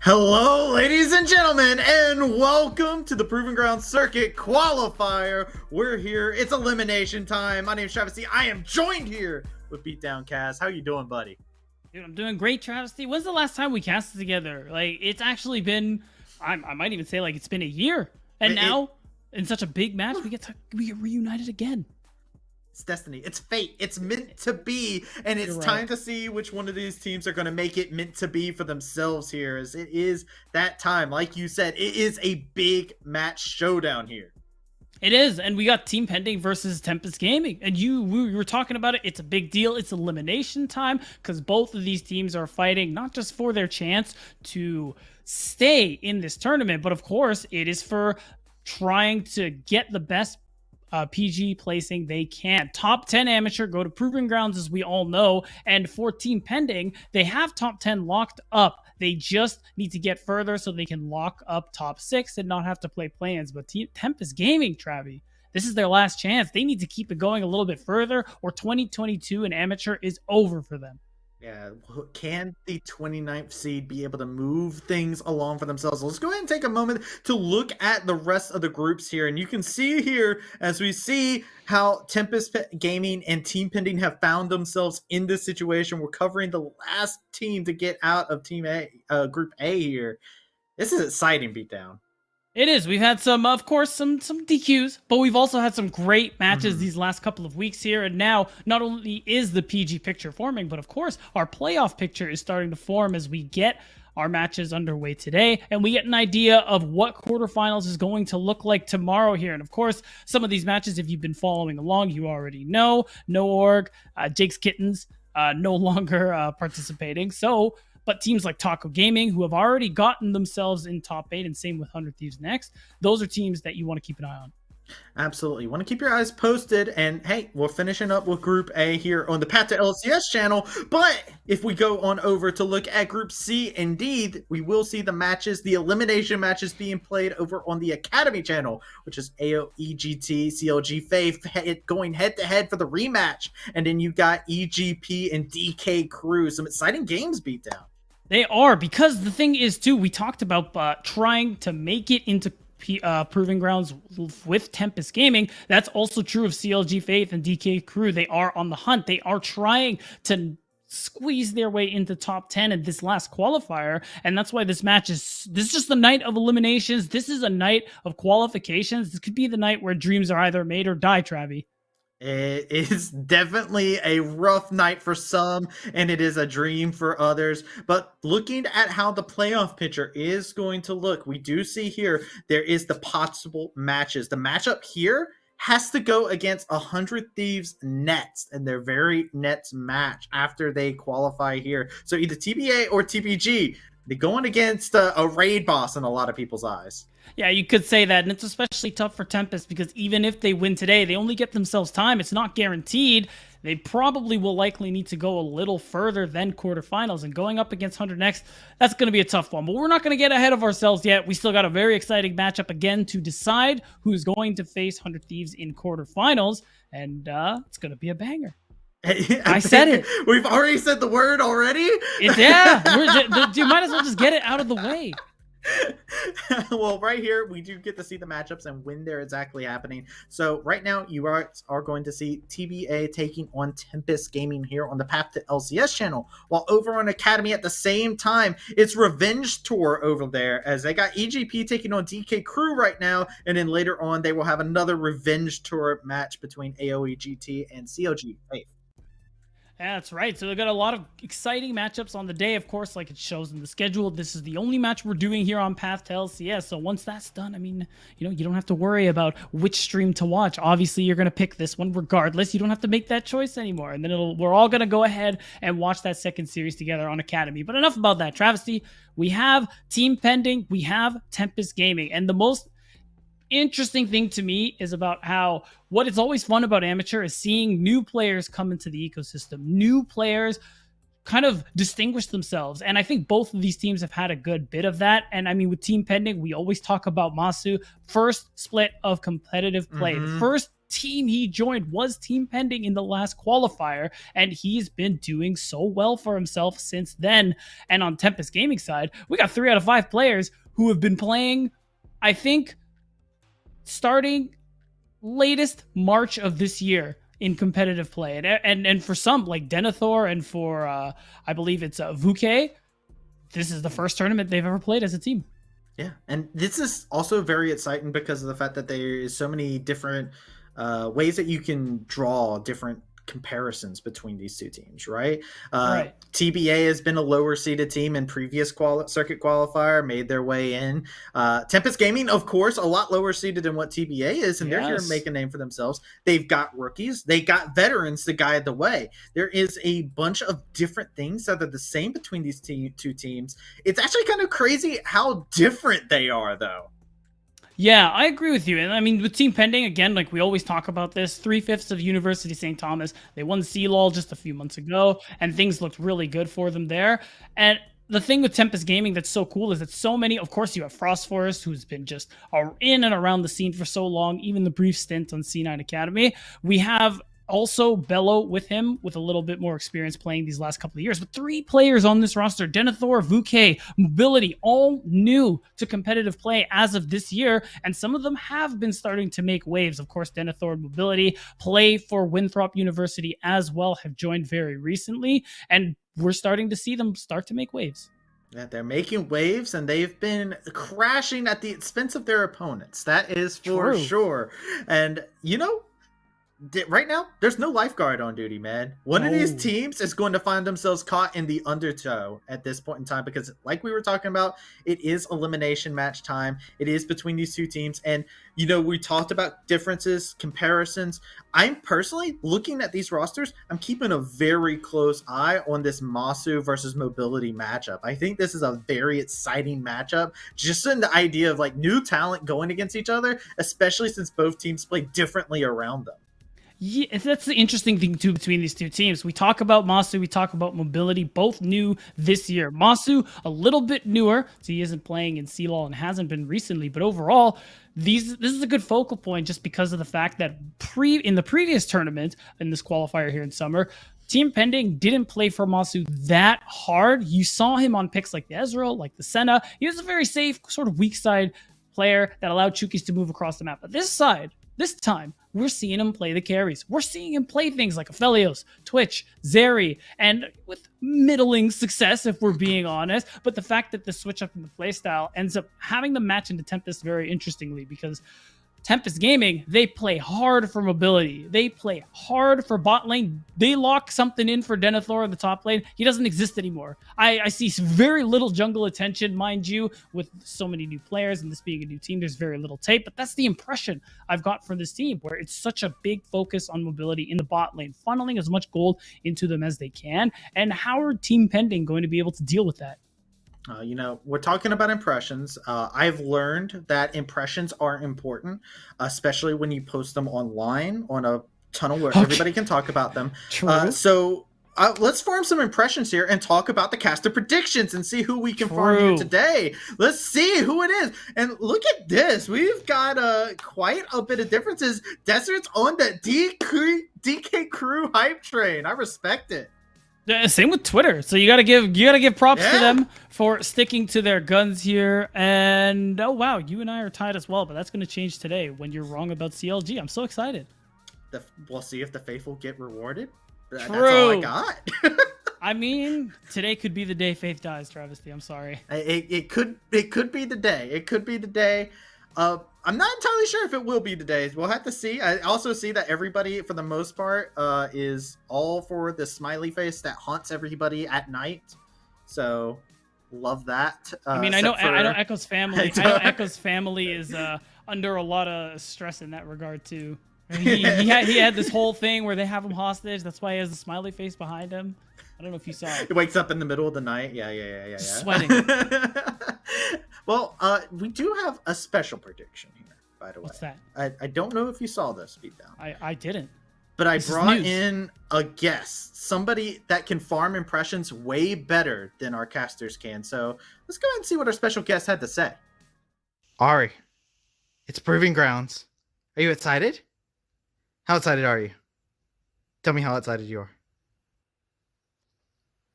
Hello, ladies and gentlemen, and welcome to the Proving Ground Circuit Qualifier. We're here. It's elimination time. My name is Travis C. I am joined here with Beatdown Cast. How you doing, buddy? Dude, I'm doing great, Travis. When's the last time we casted together? Like, it's actually been, I might even say, like, it's been a year. And now, in such a big match, we get reunited again. It's destiny. It's fate. It's meant to be. And it's time to see which one of these teams are going to make it meant to be for themselves here. As it is that time. Like you said, it is a big match showdown here. It is. And we got Team Pending versus Tempest Gaming. And we were talking about it. It's a big deal. It's elimination time because both of these teams are fighting not just for their chance to stay in this tournament, but of course, it is for trying to get the best PG placing they can. Top 10 amateur go to Proving Grounds, as we all know. And for Team Pending, they have top 10 locked up. They just need to get further so they can lock up top 6 and not have to play play-ins. But Tempest Gaming, Travi, this is their last chance. They need to keep it going a little bit further, or 2022 and amateur is over for them. Yeah, can the 29th seed be able to move things along for themselves? Let's go ahead and take a moment to look at the rest of the groups here. And you can see here, as we see how Tempest Gaming and Team Pending have found themselves in this situation. We're covering the last team to get out of Team A, Group A here. This is exciting, Beatdown. It is. We've had some, of course, some DQs, but we've also had some great matches these last couple of weeks here. And now, not only is the PG picture forming, but of course, our playoff picture is starting to form as we get our matches underway today. And we get an idea of what quarterfinals is going to look like tomorrow here. And of course, some of these matches, if you've been following along, you already know. No Org, Jake's Kittens, no longer participating. But teams like Taco Gaming, who have already gotten themselves in top 8, and same with 100 Thieves Next, those are teams that you want to keep an eye on. Absolutely. You want to keep your eyes posted. And hey, we're finishing up with Group A here on the Path to LCS channel. But if we go on over to look at Group C and D, we will see the matches, the elimination matches being played over on the Academy channel, which is AOEGT, CLG Faith going head to head for the rematch. And then you got EGP and DK Crew. Some exciting games, Beatdown. They are, because the thing is, too, we talked about trying to make it into Proving Grounds with Tempest Gaming. That's also true of CLG Faith and DK Crew. They are on the hunt. They are trying to squeeze their way into top 10 in this last qualifier, and that's why this is just the night of eliminations. This is a night of qualifications. This could be the night where dreams are either made or die, Travi. It is definitely a rough night for some, and it is a dream for others. But looking at how the playoff picture is going to look, we do see here there is the possible matches. The matchup here has to go against 100 Thieves Nets in their very next match after they qualify here. So either TBA or TBG. They're going against a raid boss in a lot of people's eyes. Yeah, you could say that, and it's especially tough for Tempest because even if they win today, they only get themselves time. It's not guaranteed. They probably will likely need to go a little further than quarterfinals, and going up against 100 Next, that's going to be a tough one. But we're not going to get ahead of ourselves yet. We still got a very exciting matchup again to decide who's going to face 100 Thieves in quarterfinals, and it's going to be a banger. I said it. We've already said the word already? Yeah. You might as well just get it out of the way. Well, right here, we do get to see the matchups and when they're exactly happening. So right now, you are going to see TBA taking on Tempest Gaming here on the Path to LCS channel. While over on Academy at the same time, it's Revenge Tour over there as they got EGP taking on DK Crew right now. And then later on, they will have another Revenge Tour match between AOEGT and CLG Faith. Yeah, that's right. So they've got a lot of exciting matchups on the day, of course, like it shows in the schedule. This is the only match we're doing here on Path to LCS. So once that's done, I mean, you don't have to worry about which stream to watch. Obviously, you're going to pick this one regardless. You don't have to make that choice anymore. And then we're all going to go ahead and watch that second series together on Academy. But enough about that. Travesty, we have Team Pending, we have Tempest Gaming. And the most interesting thing to me is about how what is always fun about amateur is seeing new players come into the ecosystem. New players kind of distinguish themselves. And I think both of these teams have had a good bit of that. And I mean, with Team Pending, we always talk about Masu. First split of competitive play. The first team he joined was Team Pending in the last qualifier, and he's been doing so well for himself since then. And on Tempest Gaming side, we got 3 out of 5 players who have been playing, I think, starting latest March of this year in competitive play. And for some, like Denethor, and for I believe it's Vuke, this is the first tournament they've ever played as a team. Yeah, and this is also very exciting because of the fact that there is so many different ways that you can draw different comparisons between these two teams, right? Right. TBA has been a lower seeded team in previous circuit qualifier, made their way in. Tempest Gaming, of course, a lot lower seeded than what TBA is, and they're here to make a name for themselves. They've got rookies, they got veterans to guide the way. There is a bunch of different things that are the same between these two teams. It's actually kind of crazy how different they are, though. Yeah, I agree with you. And I mean, with Team Pending, again, like we always talk about this, 3/5 of University St. Thomas. They won CLOL just a few months ago, and things looked really good for them there. And the thing with Tempest Gaming that's so cool is that so many, of course, you have Frost Forest, who's been just in and around the scene for so long, even the brief stint on C9 Academy. We have also Bello with him, with a little bit more experience playing these last couple of years. But 3 players on this roster, Denethor, Vuke, Mobility, all new to competitive play as of this year. And some of them have been starting to make waves. Of course, Denethor and Mobility play for Winthrop University as well, have joined very recently. And we're starting to see them start to make waves. Yeah, they're making waves, and they've been crashing at the expense of their opponents. That is for sure. And, you know, right now, there's no lifeguard on duty, man. One of these teams is going to find themselves caught in the undertow at this point in time because, like we were talking about, it is elimination match time. It is between these two teams. And, you know, we talked about differences, comparisons. I'm personally looking at these rosters. I'm keeping a very close eye on this Masu versus Mobility matchup. I think this is a very exciting matchup, just in the idea of like new talent going against each other, especially since both teams play differently around them. Yeah, that's the interesting thing too between these two teams. We talk about Masu, we talk about Mobility, both new this year. Masu a little bit newer, so he isn't playing in CLOL and hasn't been recently. But overall, this is a good focal point just because of the fact that in the previous tournament, in this qualifier here in summer, Team Pending didn't play for Masu that hard. You saw him on picks like the Ezreal, like the Senna. He was a very safe, sort of weak side player that allowed Chukis to move across the map. But this time, we're seeing him play the carries. We're seeing him play things like Aphelios, Twitch, Zeri, and with middling success, if we're being honest. But the fact that the switch up in the playstyle ends up having the match into Tempest very interestingly, because Tempest Gaming, they play hard for Mobility. They play hard for bot lane. They lock something in for Denethor in the top lane. He doesn't exist anymore. I see very little jungle attention, mind you, with so many new players and this being a new team, there's very little tape, but that's the impression I've got from this team, where it's such a big focus on Mobility in the bot lane, funneling as much gold into them as they can. And how are Team Pending going to be able to deal with that? You know, we're talking about impressions. I've learned that impressions are important, especially when you post them online on a tunnel where everybody can talk about them. So let's form some impressions here and talk about the caster predictions and see who we can farm here today. Let's see who it is. And look at this. We've got quite a bit of differences. Desert's on the DK crew hype train. I respect it. Same with Twitter. So you gotta give props to them for sticking to their guns here. And oh wow, you and I are tied as well, but that's gonna change today when you're wrong about CLG. I'm so excited. We'll see if the faithful get rewarded. That's all I got. I mean, today could be the day Faith dies, Travesty. I'm sorry. It could be the day. It could be the day. I'm not entirely sure if it will be today. We'll have to see. I also see that everybody, for the most part, is all for the smiley face that haunts everybody at night. So, love that. I mean, I know Echo's family. I know Echo's family is under a lot of stress in that regard too. He had this whole thing where they have him hostage. That's why he has a smiley face behind him. I don't know if you saw it. He wakes up in the middle of the night. Yeah. Sweating. Well, we do have a special prediction here, by the way. What's that? I don't know if you saw this, Beatdown. I didn't. But I brought in a guest, somebody that can farm impressions way better than our casters can. So let's go ahead and see what our special guest had to say. Ari, it's Proving Grounds. Are you excited? How excited are you? Tell me how excited you are.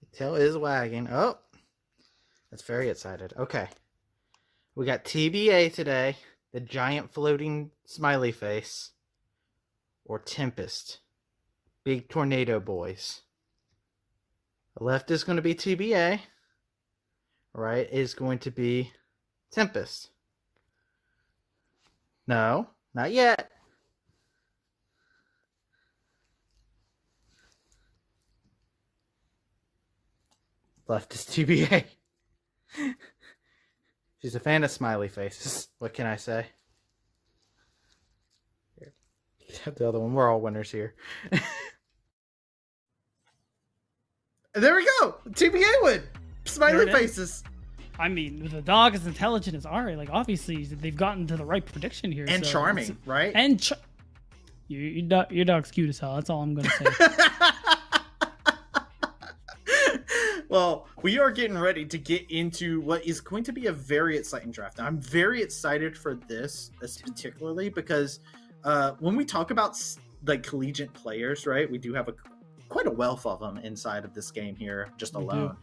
The tail is wagging. Oh, that's very excited. Okay. We got TBA today, the giant floating smiley face, or Tempest, big tornado boys. The left is going to be TBA, right is going to be Tempest. No, not yet. Left is TBA. She's a fan of smiley faces. What can I say? Here. The other one. We're all winners here. There we go. TBA win. Smiley faces. I mean, the dog is intelligent as Ari. Like, obviously, they've gotten to the right prediction here. And so charming, right? And your dog's cute as hell. That's all I'm going to say. Well, we are getting ready to get into what is going to be a very exciting draft. I'm very excited for this particularly because when we talk about like collegiate players, right, we do have quite a wealth of them inside of this game here just alone.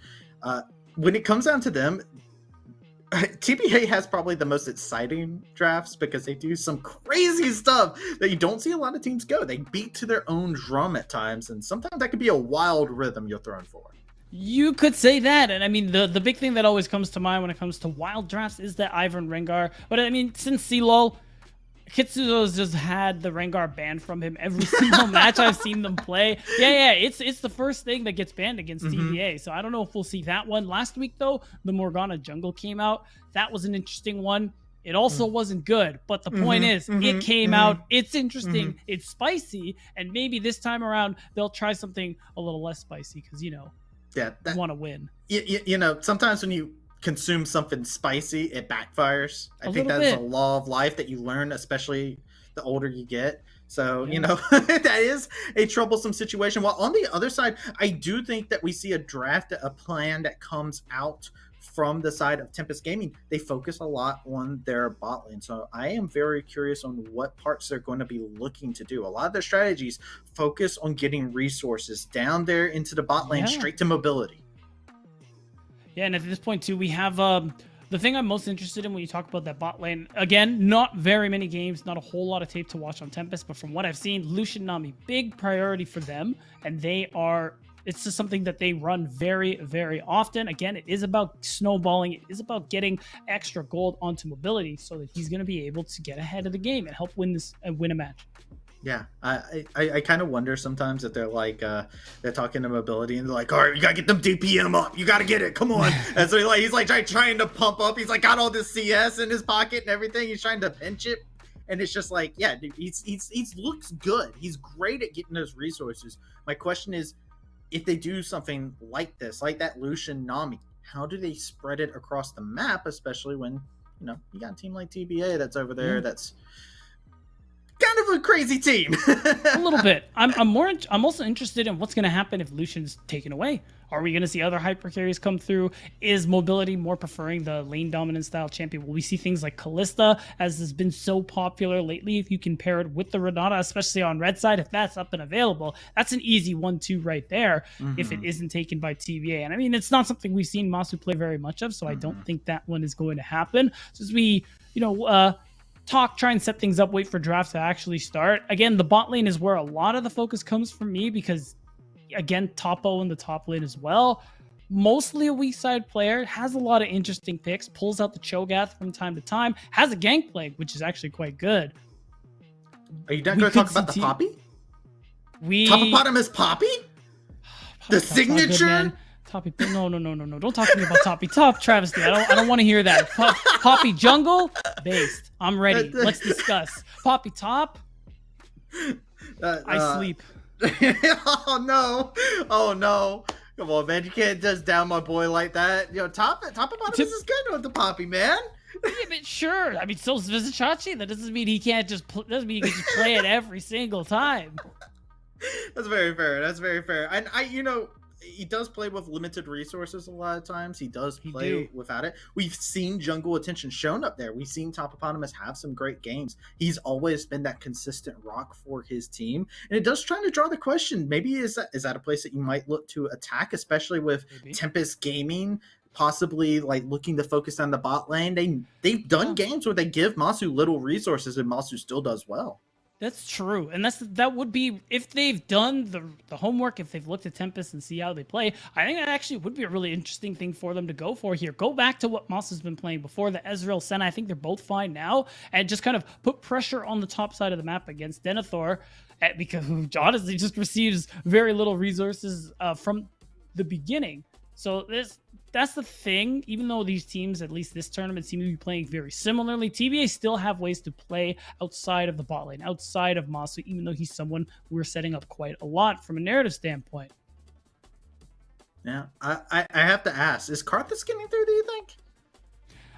When it comes down to them, TBA has probably the most exciting drafts because they do some crazy stuff that you don't see a lot of teams go. They beat to their own drum at times, and sometimes that could be a wild rhythm you're throwing for. You could say that, and I mean the big thing that always comes to mind when it comes to wild drafts is that Ivan Rengar. But I mean, since CLOL, Kitsuzo's just had the Rengar banned from him every single match I've seen them play. Yeah, it's the first thing that gets banned against TBA. So I don't know if we'll see that one. Last week though, the Morgana jungle came out. That was an interesting one. It also wasn't good, but the point is, it came out. It's interesting. It's spicy, and maybe this time around they'll try something a little less spicy because want to win. You know, sometimes when you consume something spicy, it backfires. I think that's a law of life that you learn, especially the older you get. So, you know, that is a troublesome situation. While on the other side, I do think that we see a plan that comes out from the side of Tempest Gaming. They focus a lot on their bot lane. So I am very curious on what parts they're going to be looking to do. A lot of their strategies focus on getting resources down there into the bot lane, straight to mobility. Yeah, and at this point too, we have the thing I'm most interested in when you talk about that bot lane. Again, not very many games, not a whole lot of tape to watch on Tempest, but from what I've seen, Lucian Nami, big priority for them, and it's just something that they run very, very often. Again, it is about snowballing. It is about getting extra gold onto mobility so that he's going to be able to get ahead of the game and help win a match. Yeah, I kind of wonder sometimes that they're like they're talking to mobility and they're like, all right, you gotta get them DPM up, you gotta get it, come on. And so he's like trying to pump up. He's like got all this CS in his pocket and everything. He's trying to pinch it, and it's just like, yeah, dude, he's looks good. He's great at getting those resources. My question is, if they do something like this, like that Lucian Nami, how do they spread it across the map, especially when, you know, you got a team like TBA that's over there that's kind of a crazy team. A little bit. I'm also interested in what's going to happen if Lucian's taken away. Are we going to see other hyper carries come through? Is mobility more preferring the lane dominant style champion? Will we see things like Kalista, as has been so popular lately? If you can pair it with the Renata, especially on red side, if that's up and available, that's an easy 1-2 right there. If it isn't taken by TBA, and I mean, it's not something we've seen Masu play very much of, so I don't think that one is going to happen. So as we, try and set things up, wait for drafts to actually start. Again, the bot lane is where a lot of the focus comes from me because, again, Topo in the top lane as well. Mostly a weak side player, has a lot of interesting picks, pulls out the Cho'Gath from time to time, has a Gangplank, which is actually quite good. Are you not going to talk about the Poppy? Topopotamus Poppy? The signature? Toppy, no. Don't talk to me about Toppy. Top travesty. I don't want to hear that. Poppy jungle based. I'm ready. Let's discuss. Poppy top. I sleep. Oh no. Come on, man. You can't just down my boy like that. Topopotamus is good with the Poppy, man. Yeah, but sure. I mean, so is Vizichachi. That doesn't mean he can't doesn't mean he can just play it every single time. That's very fair. And he does play with limited resources a lot of times. He does He play do. without it. We've seen jungle attention shown up there. We've seen Topoponymous have some great games. He's always been that consistent rock for his team, and it does try to draw the question. Maybe is that a place that you might look to attack, especially with Maybe. Tempest Gaming possibly like looking to focus on the bot lane. They've done games where they give Masu little resources, and Masu still does well. That's true, and that would be if they've done the homework, if they've looked at Tempest and see how they play. I think that actually would be a really interesting thing for them to go for here. Go back to what Moss has been playing before, the Ezreal Senna. I think they're both fine now, and just kind of put pressure on the top side of the map against Denethor, because who honestly just receives very little resources from the beginning. So that's the thing. Even though these teams, at least this tournament, seem to be playing very similarly, TBA still have ways to play outside of the bot lane, outside of Masu, even though he's someone we're setting up quite a lot from a narrative standpoint. Yeah, I have to ask, is Karthus getting through, do you think?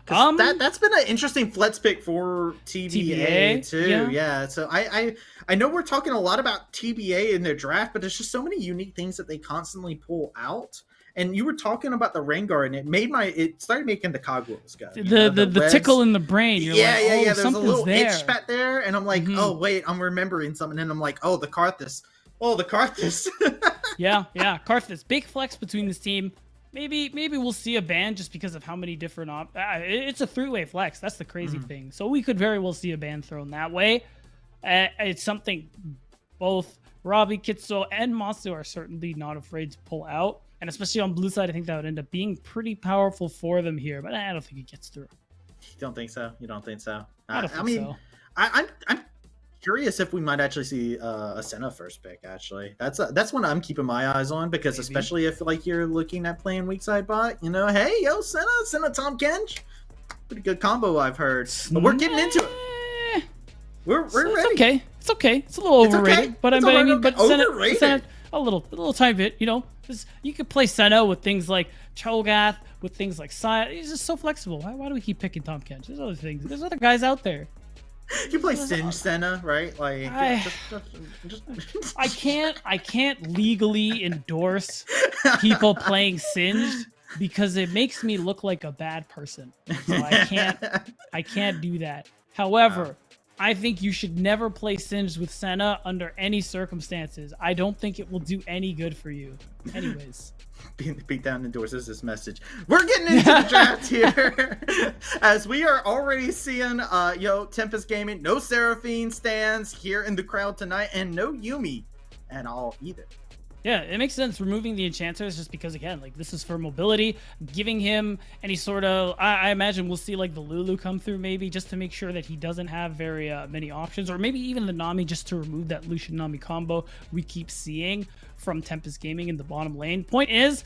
That's been an interesting flex pick for TBA too. Yeah. So I know we're talking a lot about TBA in their draft, but there's just so many unique things that they constantly pull out. And you were talking about the Rengar, and it started making the cogwheels go. The tickle in the brain. You're yeah. There's a little there. itch back there, and I'm like, oh wait, I'm remembering something, and I'm like, oh, the Karthus. yeah. Karthus, big flex between this team. Maybe we'll see a ban just because of how many different it's a 3-way flex. That's the crazy thing. So we could very well see a ban thrown that way. It's something both Robbie, Kitso, and Masu are certainly not afraid to pull out. And especially on blue side, I think that would end up being pretty powerful for them here. But I don't think it gets through. You don't think so? You don't think so? I don't think so. I'm curious if we might actually see a Senna first pick. Actually, that's one I'm keeping my eyes on, because especially if like you're looking at playing weak side bot, hey, yo, Senna Tom Kench, pretty good combo I've heard. But we're getting into it. We're ready. It's okay. It's a little overrated, but overrated. Senna, a little tiny bit. You could play Senna with things like Cho'Gath, with things like Sai. He's just so flexible. Why do we keep picking Tom Kench? There's other things. There's other guys out there. You play Singe Senna, right? Like, I can't legally endorse people playing Singed because it makes me look like a bad person. So I can't do that. However, I think you should never play Singed with Senna under any circumstances. I don't think it will do any good for you. Anyways. Beatdown endorses this message. We're getting into the draft here, as we are already seeing Tempest Gaming, no Seraphine stands here in the crowd tonight, and no Yuumi at all either. Yeah, it makes sense removing the enchanters just because, again, like, this is for mobility, giving him any sort of, I imagine we'll see like the Lulu come through maybe just to make sure that he doesn't have very many options, or maybe even the Nami just to remove that Lucian Nami combo we keep seeing from Tempest Gaming in the bottom lane. Point is,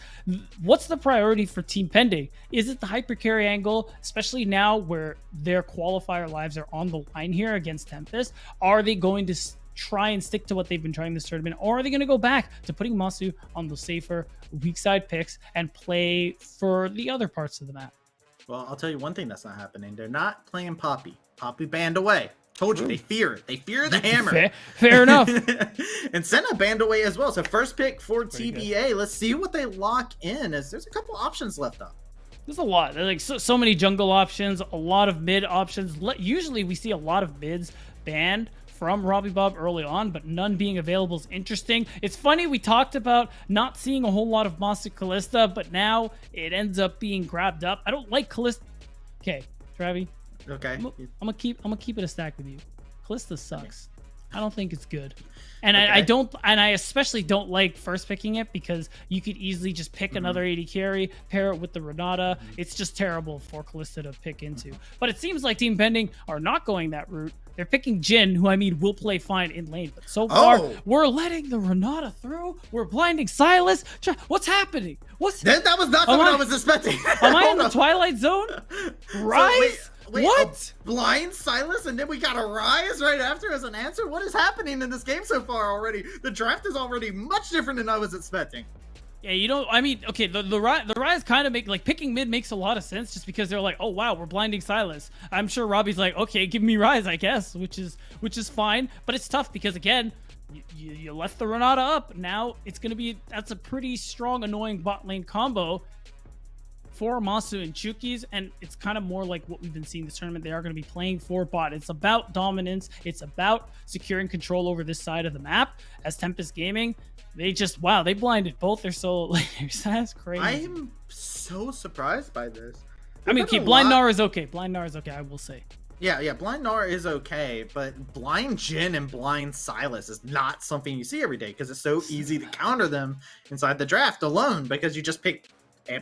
what's the priority for Team Pending? Is it the hypercarry angle, especially now where their qualifier lives are on the line here against Tempest? Are they going to try and stick to what they've been trying this tournament, or are they going to go back to putting Masu on the safer weak side picks and play for the other parts of the map? Well, I'll tell you one thing that's not happening. They're not playing Poppy. Poppy banned away. Told you, they fear it. They fear the hammer. Fair enough. And Senna banned away as well. So first pick for TBA. Let's see what they lock in, as there's a couple options left up. There's a lot. There's like so many jungle options, a lot of mid options. Usually we see a lot of mids banned from Robbie Bob early on, but none being available is interesting. It's funny, we talked about not seeing a whole lot of Master Kalista, but now it ends up being grabbed up. I don't like Kalista. Okay, Travi. Okay. I'm gonna keep it a stack with you. Kalista sucks. I don't think it's good. And I especially don't like first picking it, because you could easily just pick another AD carry, pair it with the Renata. It's just terrible for Kalista to pick into. But it seems like Team Pending are not going that route. They're picking Jhin, who will play fine in lane. But so far, we're letting the Renata through. We're blinding Silas. What's happening? That was not what I was expecting. Am I in the Twilight Zone? Rise? Wait, what? Blind Silas, and then we got a Rise right after as an answer? What is happening in this game so far already? The draft is already much different than I was expecting. Yeah, okay, the Rise kind of picking mid makes a lot of sense, just because they're like, oh wow, we're blinding Silas. I'm sure Robbie's like, okay, give me Rise, I guess, which is fine, but it's tough because, again, you left the Renata up. Now it's going to be, that's a pretty strong, annoying bot lane combo for Masu and Chukis, and it's kind of more like what we've been seeing this tournament. They are going to be playing for bot. It's about dominance. It's about securing control over this side of the map. As Tempest Gaming, they just, wow, they blinded both their solo laners. That's crazy. I am so surprised by this. I mean, okay, Blind Nara is okay. Blind Nara is okay, I will say. Yeah, Blind Nara is okay, but Blind Jhin and Blind Sylas is not something you see every day because it's so easy to counter them inside the draft alone because you just pick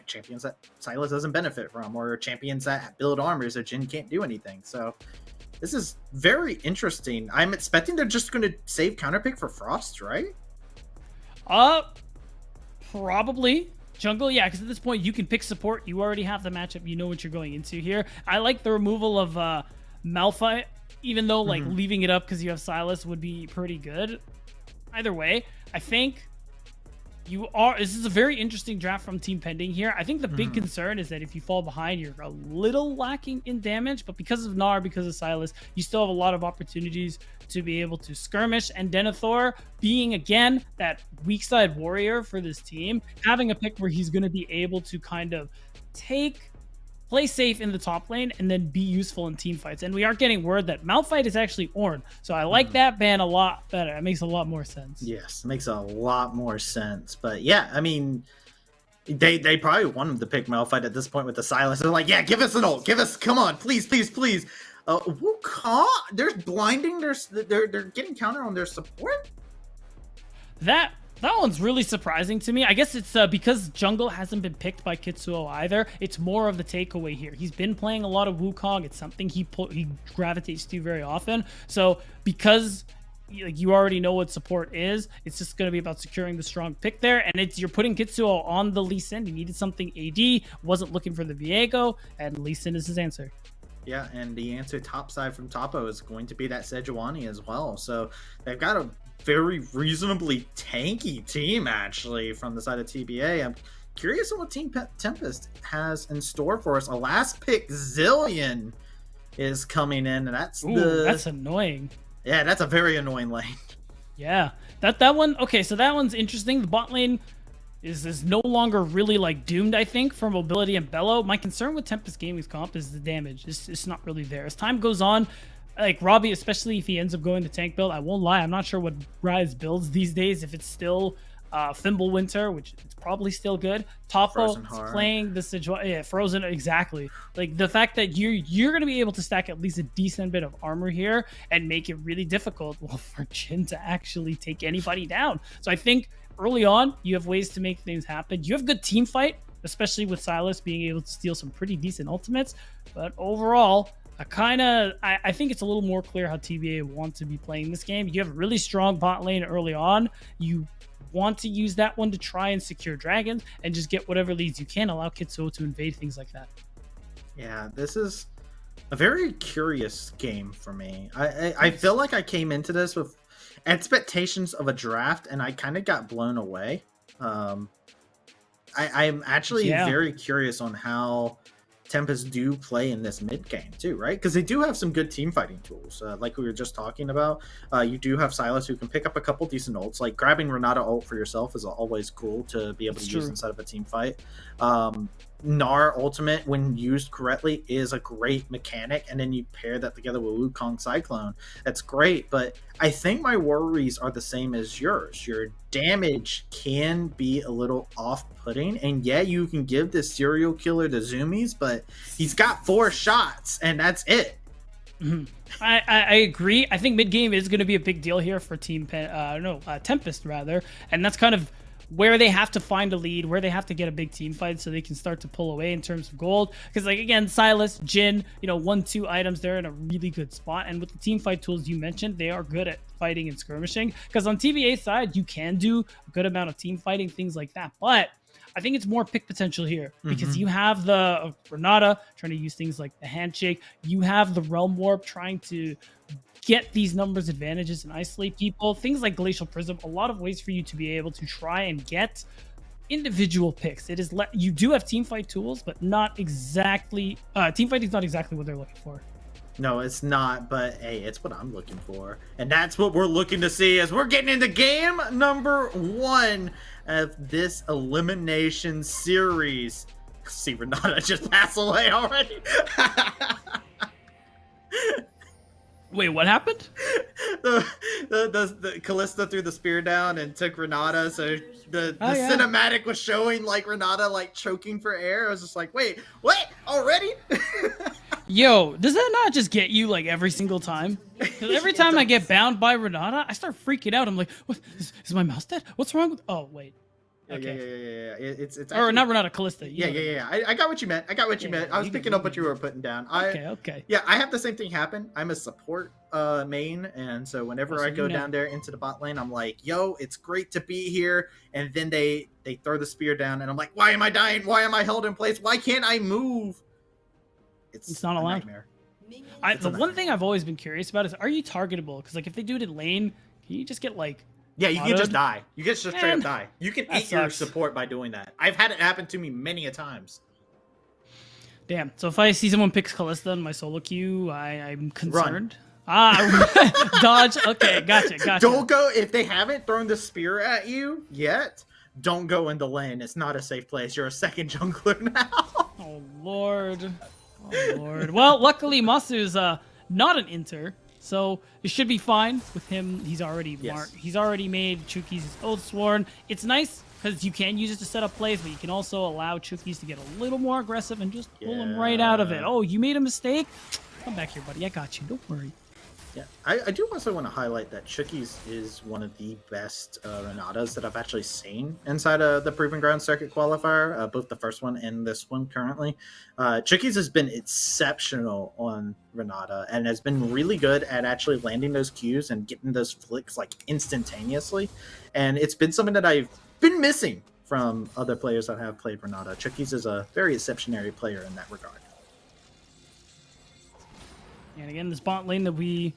champions that Sylas doesn't benefit from, or champions that build armors that Jhin can't do anything. So this is very interesting. I'm expecting they're just going to save counterpick for Frost, right? Probably. Jungle, yeah, because at this point you can pick support. You already have the matchup. You know what you're going into here. I like the removal of Malphite, even though like leaving it up because you have Sylas would be pretty good. Either way, I think this is a very interesting draft from Team Pending here. I think the big concern is that if you fall behind, you're a little lacking in damage, but because of Gnar, because of Sylas, you still have a lot of opportunities to be able to skirmish. And Denethor being, again, that weak side warrior for this team, having a pick where he's going to be able to kind of play safe in the top lane and then be useful in team fights. And we are getting word that Malphite is actually Ornn. So I like that ban a lot better. It makes a lot more sense. Yes, makes a lot more sense. But yeah, I mean, they probably want him to pick Malphite at this point with the Sylas. They're like, yeah, give us an ult. Give us, come on, please. Wukong, they're blinding, they're getting counter on their support? That one's really surprising to me. I guess it's because Jungle hasn't been picked by Kitsuo either. It's more of the takeaway here. He's been playing a lot of Wukong. It's something he gravitates to very often. So because you already know what support is, it's just going to be about securing the strong pick there. And you're putting Kitsuo on the Lee Sin. He needed something AD, wasn't looking for the Viego, and Lee Sin is his answer. Yeah, and the answer topside from Topo is going to be that Sejuani as well. So they've got a very reasonably tanky team, actually, from the side of TBA. I'm curious on what Team Tempest has in store for us. A last pick Zillion is coming in, and that's annoying. Yeah, that's a very annoying lane. Yeah, that one. Okay, so that one's interesting. The bot lane is no longer really like doomed, I think, for mobility and bellow. My concern with Tempest Gaming's comp is the damage. It's not really there. As time goes on, like Robbie, especially if he ends up going the tank build, I won't lie, I'm not sure what Rise builds these days, if it's still Fimbulwinter, which it's probably still good. Topo playing the Sejuani, yeah, Frozen, exactly. Like the fact that you're going to be able to stack at least a decent bit of armor here and make it really difficult, well, for Jhin to actually take anybody down. So I think early on, you have ways to make things happen. You have good team fight, especially with Sylas being able to steal some pretty decent ultimates. But overall, I think it's a little more clear how TBA want to be playing this game. You have a really strong bot lane early on. You want to use that one to try and secure dragons and just get whatever leads you can, allow Kitsuo to invade, things like that. Yeah, this is a very curious game for me. I feel like I came into this with expectations of a draft and I kind of got blown away. I'm actually very curious on how Tempest do play in this mid game too, right? Because they do have some good team fighting tools, like we were just talking about. You do have Sylas who can pick up a couple decent ults. Like grabbing Renata ult for yourself is always cool to be able to use inside of a team fight. Gnar ultimate, when used correctly, is a great mechanic, and then you pair that together with Wukong Cyclone. That's great, but I think my worries are the same as yours. Your damage can be a little off-putting, and yeah, you can give this serial killer the zoomies, but he's got 4 shots, and that's it. I agree. I think mid-game is going to be a big deal here for Tempest, rather, and that's kind of where they have to find a lead, where they have to get a big team fight so they can start to pull away in terms of gold. Because, like, again, Sylas, Jhin, 1-2 items, they're in a really good spot. And with the team fight tools you mentioned, they are good at fighting and skirmishing. Because on TBA's side, you can do a good amount of team fighting, things like that. But I think it's more pick potential here because you have the Renata trying to use things like the handshake. You have the Realm Warp trying to get these numbers advantages and isolate people. Things like Glacial Prism, a lot of ways for you to be able to try and get individual picks. It is you do have team fight tools, but not exactly team fighting is not exactly what they're looking for. No, it's not, but hey, it's what I'm looking for. And that's what we're looking to see as we're getting into game number 1 of this elimination series. See Renata just pass away already. Wait, what happened? the Callista threw the spear down and took Renata, so the yeah. cinematic was showing like Renata like choking for air. I was just like, wait, what? Already? Yo, does that not just get you like every single time? Because every time I get bound by Renata, I start freaking out. I'm like, what? Is my mouse dead? What's wrong with? Oh wait. Okay. Yeah. It's or actually, not Renata, Callista. Yeah. I got what you meant. I was picking up what you were putting down. Okay. Yeah, I have the same thing happen. I'm a support main, and so whenever I go down there into the bot lane, I'm like, yo, it's great to be here. And then they throw the spear down, and I'm like, why am I dying? Why am I held in place? Why can't I move? It's not allowed. Nightmare. The one thing I've always been curious about is, are you targetable? Because like if they do it in lane, can you just get like... Yeah, you can just die. You can just straight up die. You can eat your sucks. support by doing that. I've had it happen to me many a times. Damn. So if I see someone picks Callista in my solo queue, I'm concerned. Dodge. Okay, gotcha. Don't go, if they haven't thrown the spear at you yet, don't go in the lane. It's not a safe place. You're a second jungler now. Oh, Lord. Well, luckily, Masu's not an inter, so it should be fine with him. He's already He's already made Chuki's Oathsworn. It's nice because you can use it to set up plays, but you can also allow Chuki's to get a little more aggressive and just pull him right out of it. Oh, you made a mistake? Come back here, buddy. I got you. Don't worry. Yeah, I do also want to highlight that Chuki's is one of the best Renatas that I've actually seen inside of the Proving Ground Circuit Qualifier, both the first one and this one currently. Chuki's has been exceptional on Renata and has been really good at actually landing those Qs and getting those flicks like instantaneously. And it's been something that I've been missing from other players that have played Renata. Chuki's is a very exceptionary player in that regard. And again, this bot lane that we've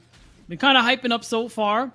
been kind of hyping up so far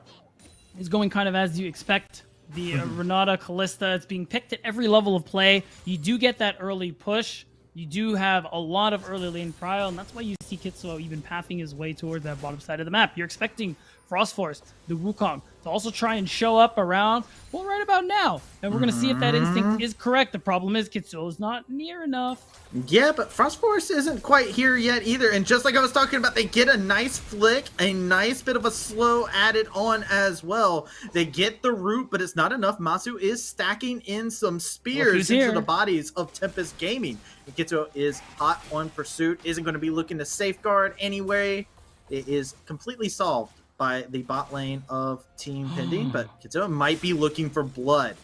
is going kind of as you expect. The Renata, Callista, it's being picked at every level of play. You do get that early push. You do have a lot of early lane prio, and that's why you see Kitsuo even pathing his way towards that bottom side of the map. You're expecting Frost Force, the Wukong, to also try and show up around, well, right about now. And we're going to see if that instinct is correct. The problem is Kitsuo is not near enough. Yeah, but Frost Force isn't quite here yet either. And just like I was talking about, they get a nice flick, a nice bit of a slow added on as well. They get the root, but it's not enough. Masu is stacking in some spears into the bodies of Tempest Gaming. And Kitsuo is hot on pursuit, isn't going to be looking to safeguard anyway. It is completely solved by the bot lane of Team Pending, but Kitsuo might be looking for blood.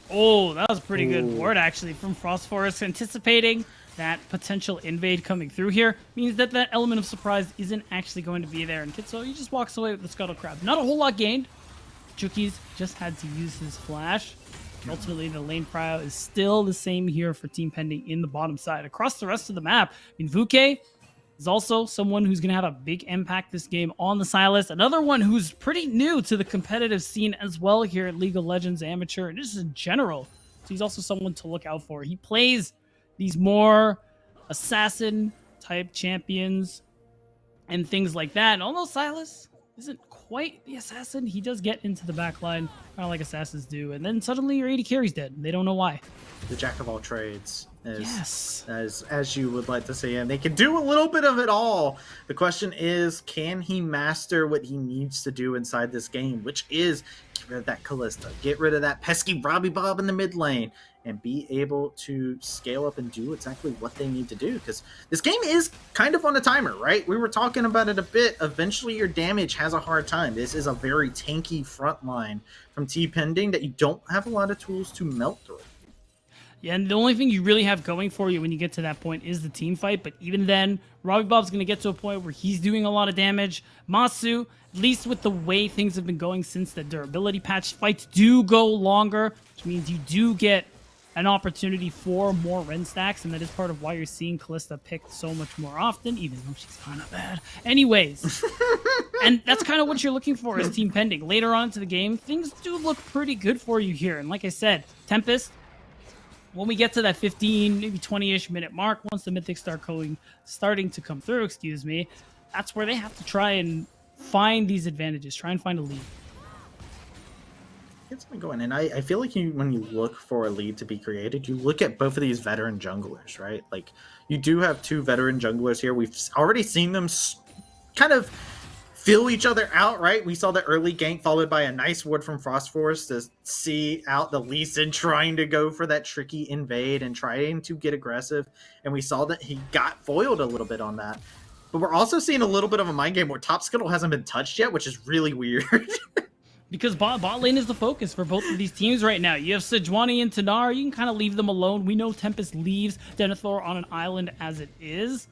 Oh, that was a pretty good word, actually, from Frost Forest. Anticipating that potential invade coming through here means that that element of surprise isn't actually going to be there. And Kitsuo, he just walks away with the Scuttle Crab. Not a whole lot gained. Chuki's just had to use his flash. Ultimately, the lane prio is still the same here for Team Pending in the bottom side. Across the rest of the map, I mean, Vuke is also someone who's going to have a big impact this game on the Silas. Another one who's pretty new to the competitive scene as well here at League of Legends Amateur, and just in general. So he's also someone to look out for. He plays these more assassin-type champions and things like that. And although Silas isn't quite the assassin, he does get into the back line, kind of like assassins do. And then suddenly your AD carry's dead, and they don't know why. The jack of all trades. As you would like to say, and they can do a little bit of it all. The question is, can he master what he needs to do inside this game, which is get rid of that Callista, get rid of that pesky Robbie Bob in the mid lane, and be able to scale up and do exactly what they need to do, because this game is kind of on a timer, right? We were talking about it a bit. Eventually your damage has a hard time. This is a very tanky front line from Team Pending that you don't have a lot of tools to melt through. Yeah, and the only thing you really have going for you when you get to that point is the team fight. But even then, Robbie Bob's going to get to a point where he's doing a lot of damage. Masu, at least with the way things have been going since the durability patch, fights do go longer, which means you do get an opportunity for more Ren stacks, and that is part of why you're seeing Callista picked so much more often, even though she's kind of bad. Anyways, and that's kind of what you're looking for as Team Pending. Later on into the game, things do look pretty good for you here. And like I said, Tempest, when we get to that 15, maybe 20-ish minute mark, once the mythics starting to come through, excuse me, that's where they have to try and find these advantages, try and find a lead. It's been going, and I feel like when you look for a lead to be created, you look at both of these veteran junglers, right? Like, you do have two veteran junglers here. We've already seen them kind of fill each other out, right? We saw the early gank followed by a nice ward from Frost Force to see out the Lee Sin trying to go for that tricky invade and trying to get aggressive, and we saw that he got foiled a little bit on that. But we're also seeing a little bit of a mind game where top scuttle hasn't been touched yet, which is really weird. Because bot lane is the focus for both of these teams right now. You have Sejuani and Tanar. You can kind of leave them alone. We know Tempest leaves Denethor on an island as it is.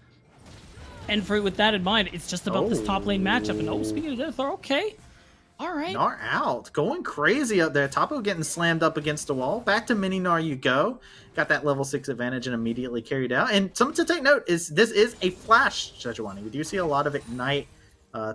And with that in mind, it's just about this top lane matchup. And speaking of Denethor, okay. All right. Gnar out. Going crazy up there. Topo getting slammed up against the wall. Back to mini Gnar you go. Got that level 6 advantage and immediately carried out. And something to take note is this is a flash Sejuani. We do see a lot of Ignite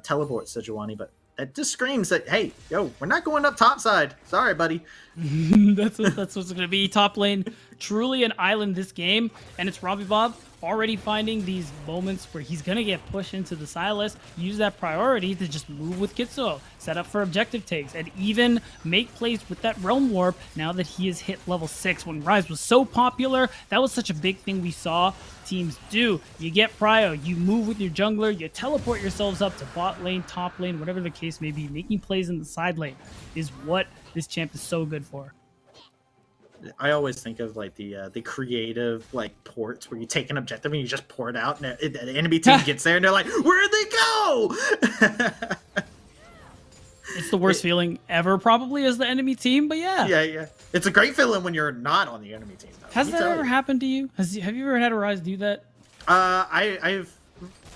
teleport Sejuani, but that just screams that, hey, yo, we're not going up top side. Sorry, buddy. That's what's going to be. Top lane, truly an island this game. And it's Robbie Bob already finding these moments where he's going to get pushed into the Silas, use that priority to just move with Kitsuo, set up for objective takes, and even make plays with that Realm Warp now that he has hit level 6. When Rise was so popular, that was such a big thing we saw teams do. You get prio, you move with your jungler, you teleport yourselves up to bot lane, top lane, whatever the case may be. Making plays in the side lane is what this champ is so good for. I always think of like the creative like ports where you take an objective and you just pour it out, and the enemy team gets there and they're like, "Where'd they go?" It's the worst feeling ever, probably, as the enemy team. But yeah, it's a great feeling when you're not on the enemy team, though. Has that ever happened to you? Have you ever had a Rise do that? I've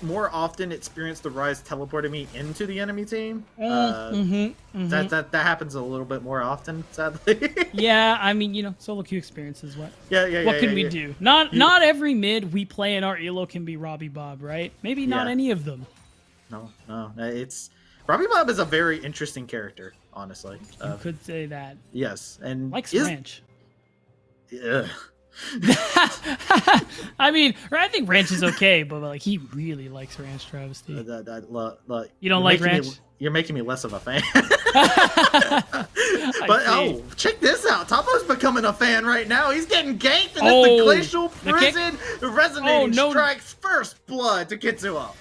more often experienced the Rise teleporting me into the enemy team. That happens a little bit more often, sadly. Yeah, I mean, solo queue experiences. What? Yeah. What can we do? Not every mid we play in our elo can be Robbie Bob, right? Maybe not any of them. No. It's Robbie Bob is a very interesting character, honestly. You could say that. Yes, and likes ranch. Yeah. I mean, I think ranch is okay, but like he really likes ranch, Travesty. You don't like ranch? You're making me less of a fan. But check this out. Topo's becoming a fan right now. He's getting ganked, and it's the Glacial Prison resonating strikes first blood to Kitsuo.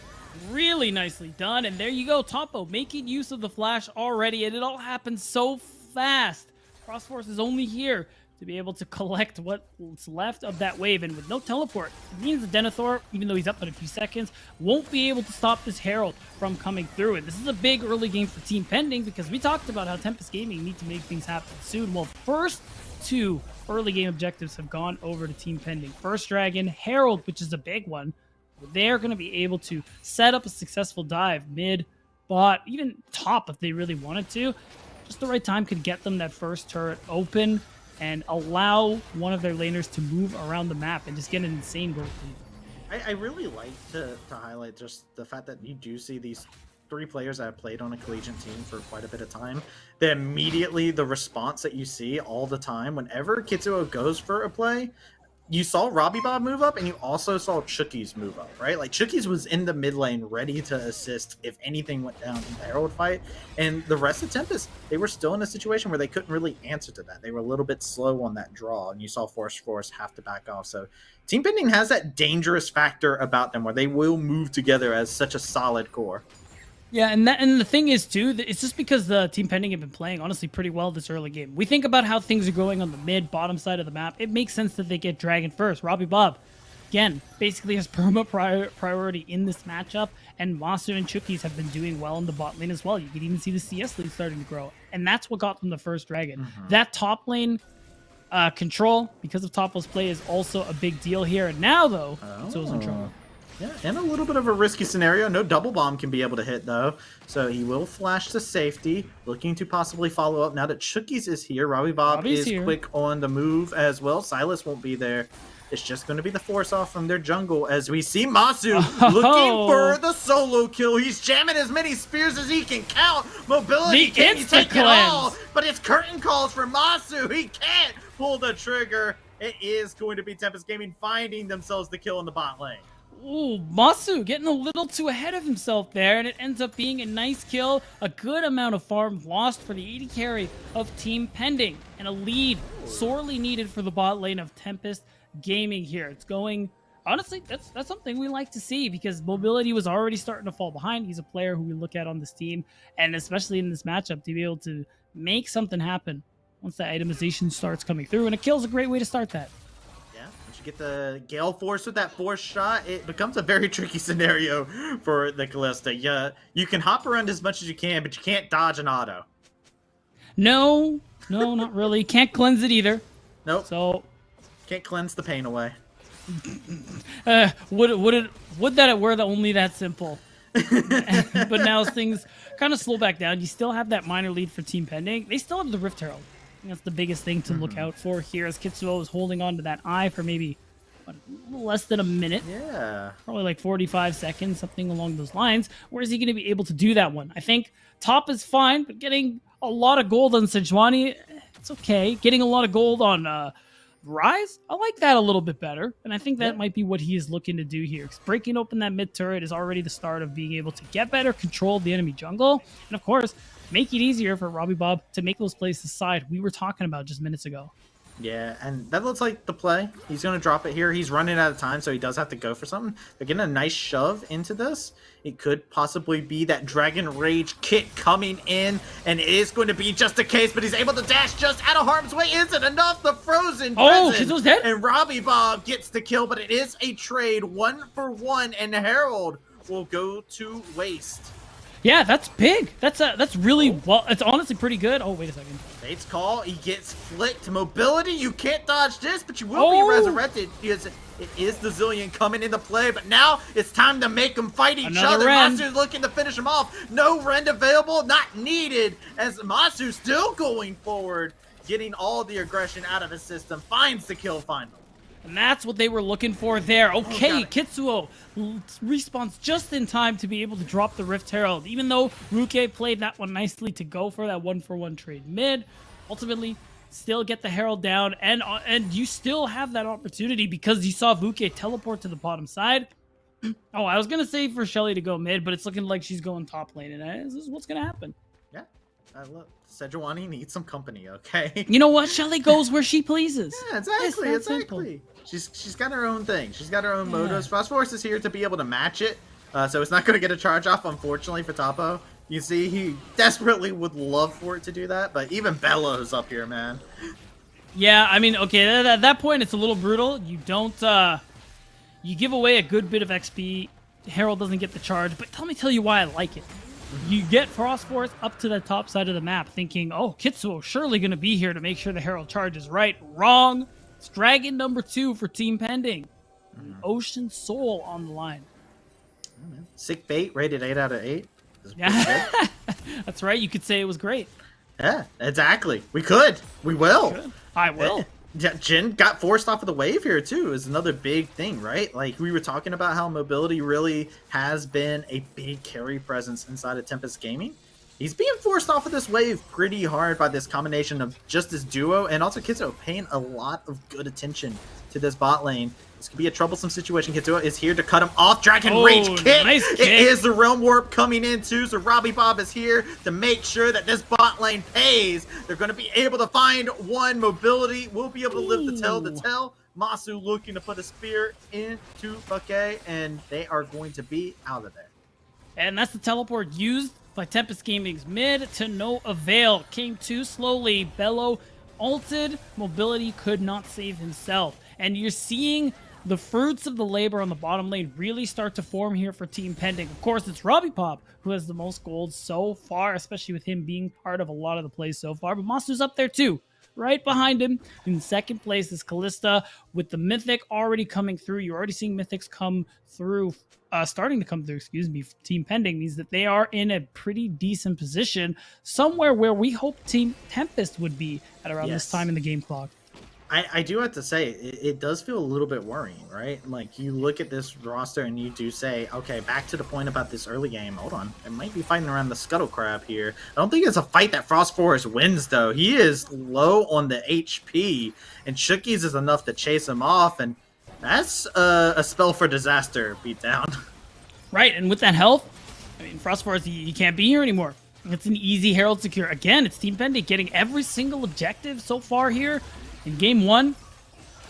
Really nicely done, and there you go, Topo making use of the flash already, and it all happens so fast. Frost Force is only here to be able to collect what's left of that wave, and with no teleport, it means the Denethor, even though he's up in a few seconds, won't be able to stop this Herald from coming through. And this is a big early game for Team Pending, because we talked about how Tempest Gaming need to make things happen soon. Well, first two early game objectives have gone over to Team Pending. First Dragon, Herald, which is a big one. They're going to be able to set up a successful dive mid, bot, even top if they really wanted to. Just the right time could get them that first turret open and allow one of their laners to move around the map and just get an insane growth lead. I really like to highlight just the fact that you do see these three players that have played on a collegiate team for quite a bit of time. That immediately the response that you see all the time whenever Kitsuo goes for a play, you saw Robbie Bob move up, and you also saw Chookies move up, right? Like, Chookies was in the mid lane ready to assist if anything went down in the Herald fight. And the rest of Tempest, they were still in a situation where they couldn't really answer to that. They were a little bit slow on that draw, and you saw Force have to back off. So Team Pending has that dangerous factor about them where they will move together as such a solid core. Yeah, and the thing is, too, it's just because the Team Pending have been playing, honestly, pretty well this early game. We think about how things are going on the mid-bottom side of the map. It makes sense that they get Dragon first. Robbie Bob, again, basically has perma priority in this matchup, and Masu and Chookies have been doing well in the bot lane as well. You can even see the CS lead starting to grow, and that's what got them the first Dragon. That top lane control, because of Topo's play, is also a big deal here. And now, though, Kitsuo's in trouble. Yeah, and a little bit of a risky scenario. No double bomb can be able to hit, though. So he will flash to safety, looking to possibly follow up. Now that Chookies is here, Robbie Bob is quick on the move as well. Silas won't be there. It's just going to be the force off from their jungle as we see Masu looking for the solo kill. He's jamming as many spears as he can count. Mobility can't take it all, but it's curtain calls for Masu. He can't pull the trigger. It is going to be Tempest Gaming finding themselves the kill in the bot lane. Ooh, Masu getting a little too ahead of himself there, and it ends up being a nice kill. A good amount of farm lost for the AD carry of Team Pending, and a lead sorely needed for the bot lane of Tempest Gaming here. It's going... Honestly, that's something we like to see, because Mobility was already starting to fall behind. He's a player who we look at on this team, and especially in this matchup, to be able to make something happen once that itemization starts coming through, and a kill's a great way to start that. Yeah, once you get the Gale Force with that force shot, it becomes a very tricky scenario for the Kalista. Yeah, you can hop around as much as you can, but you can't dodge an auto. No, not really. Can't cleanse it either. Nope. So Can't cleanse the pain away. Would that it were only that simple. But now things kind of slow back down. You still have that minor lead for Team Pending. They still have the Rift Herald. I think that's the biggest thing to look out for here, as Kitsuo is holding on to that eye for maybe a little less than a minute. Yeah. Probably like 45 seconds, something along those lines. Where is he going to be able to do that one? I think top is fine, but getting a lot of gold on Sejuani, it's okay. Getting a lot of gold on Rise, I like that a little bit better, and I think that might be what he is looking to do here. Because breaking open that mid turret is already the start of being able to get better control of the enemy jungle, and of course, make it easier for Robbie Bob to make those plays aside we were talking about just minutes ago. Yeah, and that looks like the play. He's going to drop it here. He's running out of time, so he does have to go for something. They're getting a nice shove into this. It could possibly be that Dragon Rage kit coming in, and it is going to be just a case, but he's able to dash just out of harm's way. Isn't enough. The Frozen Kitsuo's dead. And Robbie Bob gets the kill, but it is a trade 1-for-1, and Herald will go to waste. Yeah, that's big. That's really well. It's honestly pretty good. Oh, wait a second. Fate's call. He gets flicked. Mobility. You can't dodge this, but you will be resurrected, because it is the Zillion coming into play. But now it's time to make them fight each other. Masu's looking to finish him off. No Rend available. Not needed, as Masu still going forward, getting all the aggression out of his system. Finds the kill finally. And that's what they were looking for there. Okay, Kitsuo respawns just in time to be able to drop the Rift Herald. Even though Ruke played that one nicely to go for that 1-for-1 trade mid, ultimately still get the Herald down. And you still have that opportunity, because you saw Vuke teleport to the bottom side. Oh, I was going to say for Shelly to go mid, but it's looking like she's going top lane. And this is what's going to happen. Yeah. Look, Sejuani needs some company, okay? You know what? Shelly goes where she pleases. Yeah, exactly. She's got her own thing. She's got her own motos. Phosphorus is here to be able to match it, so it's not going to get a charge off, unfortunately, for Topo. You see, he desperately would love for it to do that, but even Bellows up here, man. Yeah, I mean, okay, at that point, it's a little brutal. You don't, you give away a good bit of XP. Herald doesn't get the charge, but let me tell you why I like it. You get Phosphorus up to the top side of the map thinking, oh, Kitsuo surely going to be here to make sure the Herald charge is right. Wrong. It's Dragon number 2 for Team Pending. Ocean Soul on the line. Sick bait, rated 8 out of 8. Yeah, that's right. You could say it was great. Yeah, exactly. We could. We will. I will. Yeah, Jin got forced off of the wave here too, is another big thing, right? Like, we were talking about how Mobility really has been a big carry presence inside of Tempest Gaming. He's being forced off of this wave pretty hard by this combination of just this duo, and also Kitsuo paying a lot of good attention to this bot lane. This could be a troublesome situation. Kitsuo is here to cut him off. Dragon Rage kick! Nice kick. It is the Realm Warp coming in too, so Robbie Bob is here to make sure that this bot lane pays. They're going to be able to find one. Mobility will be able to lift the tail to tell. Masu looking to put a spear into Bucket, and they are going to be out of there. And that's the teleport used by Tempest Gaming's mid to no avail. Came too slowly. Bello ulted. Mobility could not save himself. And you're seeing the fruits of the labor on the bottom lane really start to form here for Team Pending. Of course, it's Robbie Pop who has the most gold so far, especially with him being part of a lot of the plays so far. But Masu's up there too. Right behind him in second place is Kalista, with the Mythic already coming through. You're already seeing Mythics come through, starting to come through, excuse me. Team Pending means that they are in a pretty decent position, somewhere where we hope Team Tempest would be at around this time in the game clock. I do have to say, it does feel a little bit worrying, right? Like, you look at this roster and you do say, okay, back to the point about this early game. Hold on. It might be fighting around the scuttle crab here. I don't think it's a fight that Frost Forest wins, though. He is low on the HP, and Shookies is enough to chase him off, and that's a spell for disaster beatdown. Right, and with that health, I mean, Frost Forest, he can't be here anymore. It's an easy Herald secure. Again, it's Team Pending getting every single objective so far here in game one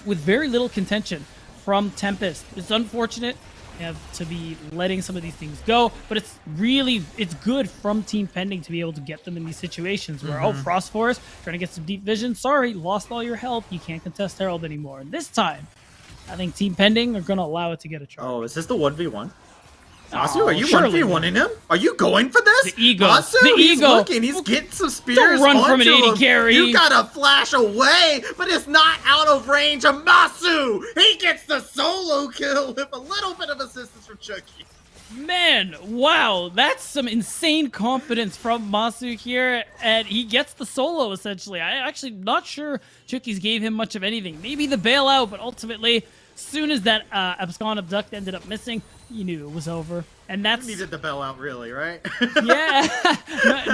with very little contention from Tempest. It's unfortunate to be letting some of these things go, but it's good from Team Pending to be able to get them in these situations where, oh, Frost Forest, trying to get some deep vision. Sorry, lost all your health. You can't contest Herald anymore. And this time, I think Team Pending are going to allow it to get a charge. Oh, is this the 1v1? Masu, Oh, are you surely 1v1ing him? Are you going for this? The ego. Masu, The he's ego. looking. He's getting some spears. Don't run from an onto 80 him. carry. You gotta flash away, but it's not out of range of Masu. He gets the solo kill with a little bit of assistance from Chucky. Man, wow, that's some insane confidence from Masu here, and he gets the solo, essentially. I actually not sure Chookies gave him much of anything. Maybe the bailout, but ultimately, as soon as that Abscon Abduct ended up missing, you knew it was over. And that's... You needed the bailout, really, right? Yeah,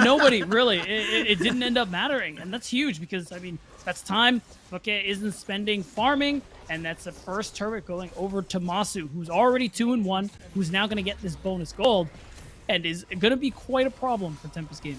nobody, really. It didn't end up mattering, and that's huge because, I mean, that's time. Okay, isn't spending farming, and that's the first turret going over to Masu, who's already 2-1, who's now going to get this bonus gold, and is going to be quite a problem for Tempest Gaming.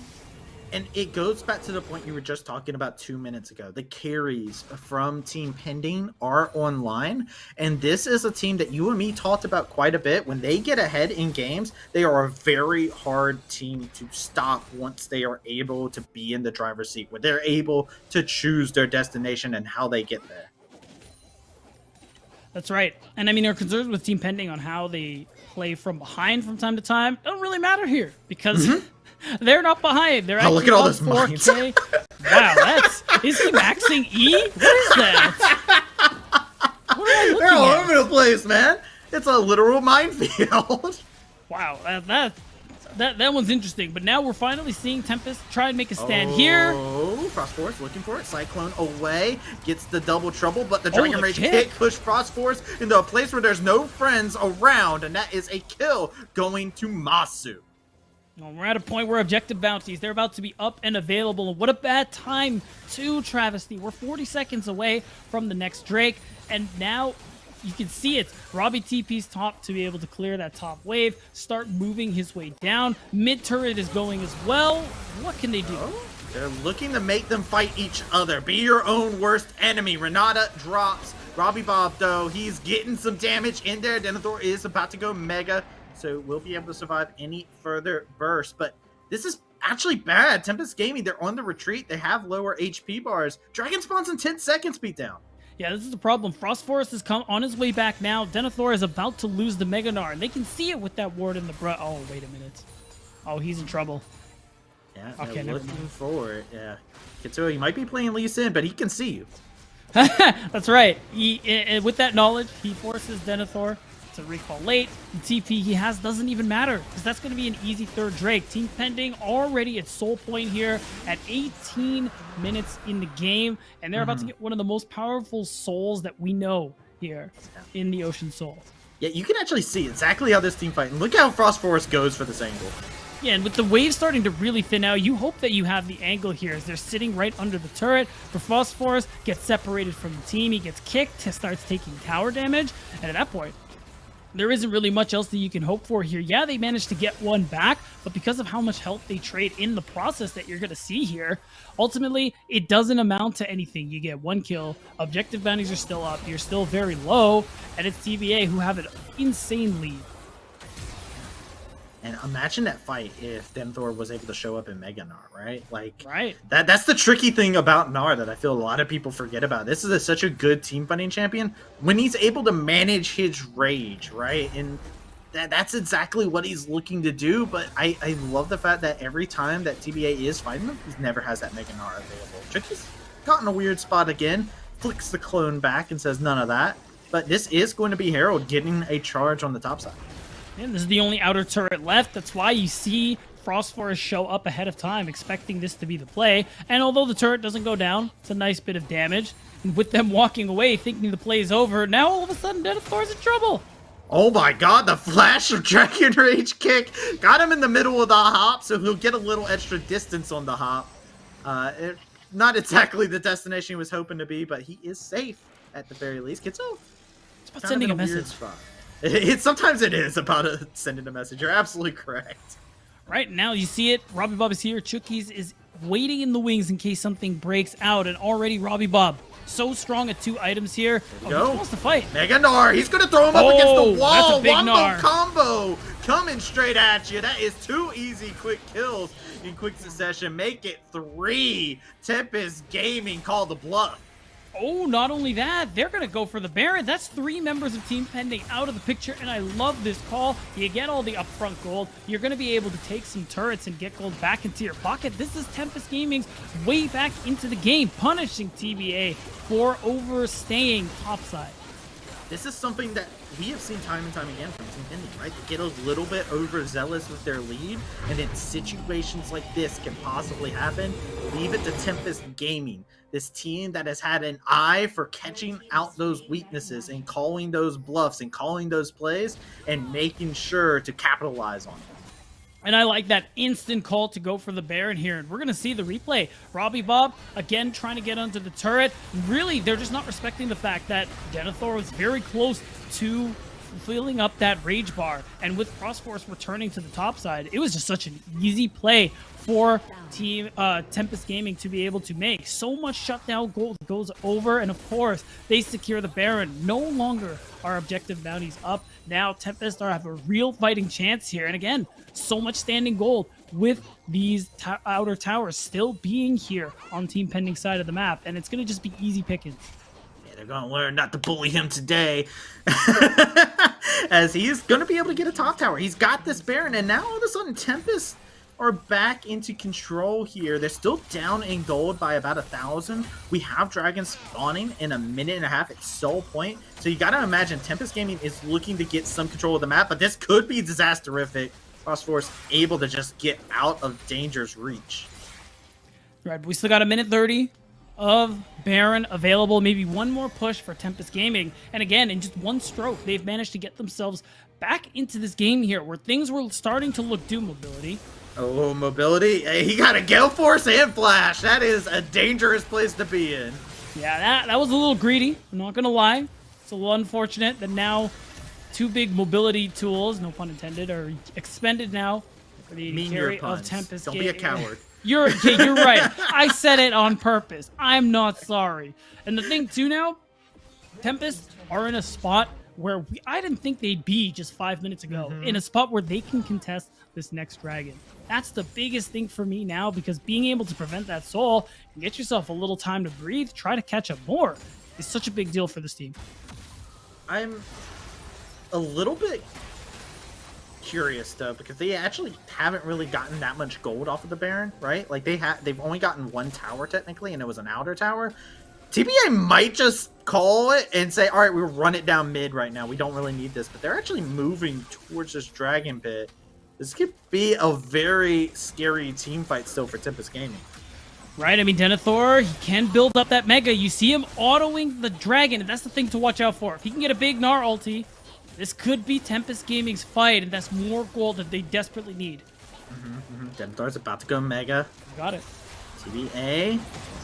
And it goes back to the point you were just talking about 2 minutes ago. The carries from Team Pending are online, and this is a team that you and me talked about quite a bit. When they get ahead in games, they are a very hard team to stop once they are able to be in the driver's seat, where they're able to choose their destination and how they get there. That's right. And I mean, our concerns with Team Pending on how they play from behind from time to time don't really matter here because they're not behind. They're actually look at all up those mines. 4K. Wow, is he maxing E? What is that? What am I looking They're all at? over the place, man. It's a literal minefield. Wow, that one's interesting. But now we're finally seeing Tempest try and make a stand here. Oh, Frost Force looking for it. Cyclone away. Gets the double trouble, but the Dragon the Rage kick. kick pushed Frost Force into a place where there's no friends around, and that is a kill going to Masu. Well, we're at a point where objective bounties, they're about to be up and available. And what a bad time to Travesty. We're 40 seconds away from the next Drake, and now you can see it. Robbie TP's top to be able to clear that top wave, start moving his way down. Mid turret is going as well. What can they do? They're looking to make them fight each other. Be your own worst enemy. Renata drops. Robbie Bob, though, he's getting some damage in there. Denethor is about to go mega, so we'll be able to survive any further burst. But this is actually bad. Tempest Gaming, they're on the retreat. They have lower HP bars. Dragon spawns in 10 seconds beatdown. Yeah, this is the problem. Frost Forest is on his way back now. Denethor is about to lose the Mega Gnar, and they can see it with that ward in the bruh. Oh, wait a minute. Oh, he's in trouble. Yeah, Okay, they're never looking mind. for it. Yeah. Kitsua, he might be playing Lee Sin, but he can see you. That's right. With that knowledge, he forces Denethor to recall late. The TP he has doesn't even matter because that's going to be an easy third Drake. Team Pending already at soul point here at 18 minutes in the game, and they're about to get one of the most powerful souls that we know here in the Ocean Soul. Yeah, you can actually see exactly how this team fight. And look how Frost Forest goes for this angle. Yeah, and with the wave starting to really thin out, you hope that you have the angle here as they're sitting right under the turret. For Frost Forest gets separated from the team. He gets kicked, starts taking tower damage, and at that point, there isn't really much else that you can hope for here. Yeah, they managed to get one back, but because of how much health they trade in the process that you're going to see here, ultimately, it doesn't amount to anything. You get one kill, objective bounties are still up, you're still very low, and it's TBA who have an insane lead. And imagine that fight if Denethor was able to show up in Mega Gnar, right? Like, Right. that's the tricky thing about Gnar that I feel a lot of people forget about. This is such a good team fighting champion when he's able to manage his rage, right? And that's exactly what he's looking to do. But I love the fact that every time that TBA is fighting him, he never has that Mega Gnar available. Tricky's caught in a weird spot again, flicks the clone back and says none of that. But this is going to be Herald getting a charge on the top side. And this is the only outer turret left. That's why you see Frostforest show up ahead of time, expecting this to be the play. And although the turret doesn't go down, it's a nice bit of damage. And with them walking away, thinking the play is over, now all of a sudden Denethor's in trouble. Oh my god, the flash of Dragon Rage kick got him in the middle of the hop, so he'll get a little extra distance on the hop. Not exactly the destination he was hoping to be, but he is safe at the very least. It's about sending a message. Sometimes it is about sending a message. You're absolutely correct. Right now, you see it. Robbie Bob is here. Chookies is waiting in the wings in case something breaks out, and already Robbie Bob so strong at 2 items here. He wants to fight. Mega Gnar, he's gonna throw him up against the wall. That's a big Wombo Gnar combo coming straight at you. That is 2 easy quick kills in quick succession. Make it 3. Tempest Gaming call the bluff. Oh, not only that, they're going to go for the Baron. That's 3 members of Team Pending out of the picture, and I love this call. You get all the upfront gold. You're going to be able to take some turrets and get gold back into your pocket. This is Tempest Gaming's way back into the game, punishing TBA for overstaying topside. This is something that we have seen time and time again from Team Pending, right? They get a little bit overzealous with their lead, and then situations like this can possibly happen. Leave it to Tempest Gaming, this team that has had an eye for catching out those weaknesses and calling those bluffs and calling those plays and making sure to capitalize on them. And I like that instant call to go for the Baron here. And we're going to see the replay. Robbie Bob, again, trying to get onto the turret. Really, they're just not respecting the fact that Denethor was very close to filling up that rage bar. And with Frostforce returning to the top side, it was just such an easy play for Team Tempest Gaming to be able to make. So much shutdown gold goes over, and of course, they secure the Baron. No longer are objective bounties up. Now Tempest have a real fighting chance here. And again, so much standing gold with these outer towers still being here on Team Pending side of the map. And it's going to just be easy pickings. Yeah, they're going to learn not to bully him today. As he's going to be able to get a top tower. He's got this Baron, and now all of a sudden Tempest are back into control here. They're still down in gold by about 1,000. We have dragons spawning in a minute and a half at Soul Point. So you got to imagine Tempest Gaming is looking to get some control of the map, but this could be disasterific. Frostforce able to just get out of danger's reach. Right, but we still got a minute 30 of Baron available. Maybe one more push for Tempest Gaming. And again, in just one stroke, they've managed to get themselves back into this game here where things were starting to look due. Mobility. Oh, mobility. Hey, he got a Gale Force and Flash. That is a dangerous place to be in. Yeah, that was a little greedy. I'm not going to lie. It's a little unfortunate that now 2 big mobility tools, no pun intended, are expended now for the carry of Tempest. Don't be a coward. You're right. I said it on purpose. I'm not sorry. And the thing, too, now, Tempest are in a spot where I didn't think they'd be just 5 minutes ago. In a spot where they can contest this next dragon. That's the biggest thing for me now, because being able to prevent that soul and get yourself a little time to breathe, try to catch up more, is such a big deal for this team. I'm a little bit curious though, because they actually haven't really gotten that much gold off of the Baron, right? Like they've only gotten 1 tower technically, and it was an outer tower. TBA might just call it and say, all right, we'll run it down mid right now. We don't really need this, but they're actually moving towards this dragon pit. This could be a very scary team fight still for Tempest Gaming. Right, I mean, Denethor, he can build up that Mega. You see him autoing the dragon, and that's the thing to watch out for. If he can get a big Gnar ulti, this could be Tempest Gaming's fight, and that's more gold that they desperately need. Denethor's about to go Mega. Got it. TBA,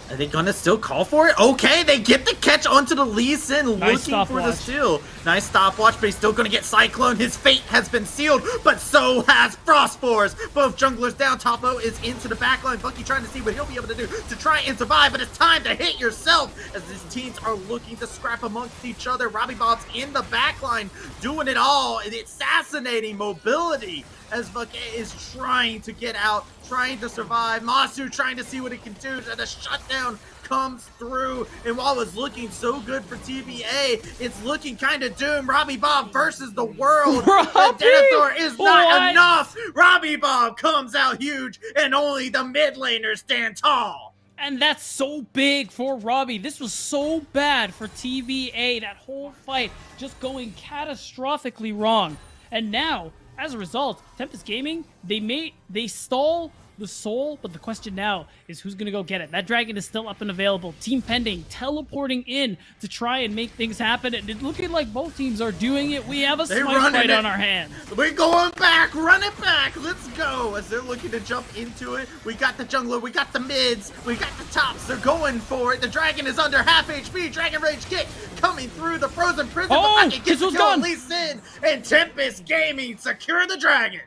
are they gonna still call for it? Okay, they get the catch onto the Lee Sin, looking for the steal. Nice stopwatch, but he's still gonna get Cyclone. His fate has been sealed, but so has Frostforce. Both junglers down. Topo is into the backline. Bucky trying to see what he'll be able to do to try and survive, but it's time to hit yourself as these teams are looking to scrap amongst each other. Robbie Bob's in the backline, doing it all, and assassinating mobility as Bucky is trying to get out, trying to survive. Masu trying to see what he can do, and the shutdown comes through. And while it's looking so good for TBA, it's looking kind of doomed. Robbie Bob versus the world. Denethor is not enough. Robbie Bob comes out huge, and only the mid laners stand tall. And that's so big for Robbie. This was so bad for TBA. That whole fight just going catastrophically wrong. And now, as a result, Tempest Gaming, they stall the soul, but the question now is who's going to go get it. That dragon is still up and available. Team Pending teleporting in to try and make things happen, and it's looking like both teams are doing it. We have a smite fight on our hands. We're going back, run it back, let's go. As they're looking to jump into it, we got the jungler, we got the mids, we got the tops, they're going for it. The dragon is under half HP, Dragon Rage kick coming through the frozen prison, but it gets the kill Lee Sin, and Tempest Gaming secure the dragon.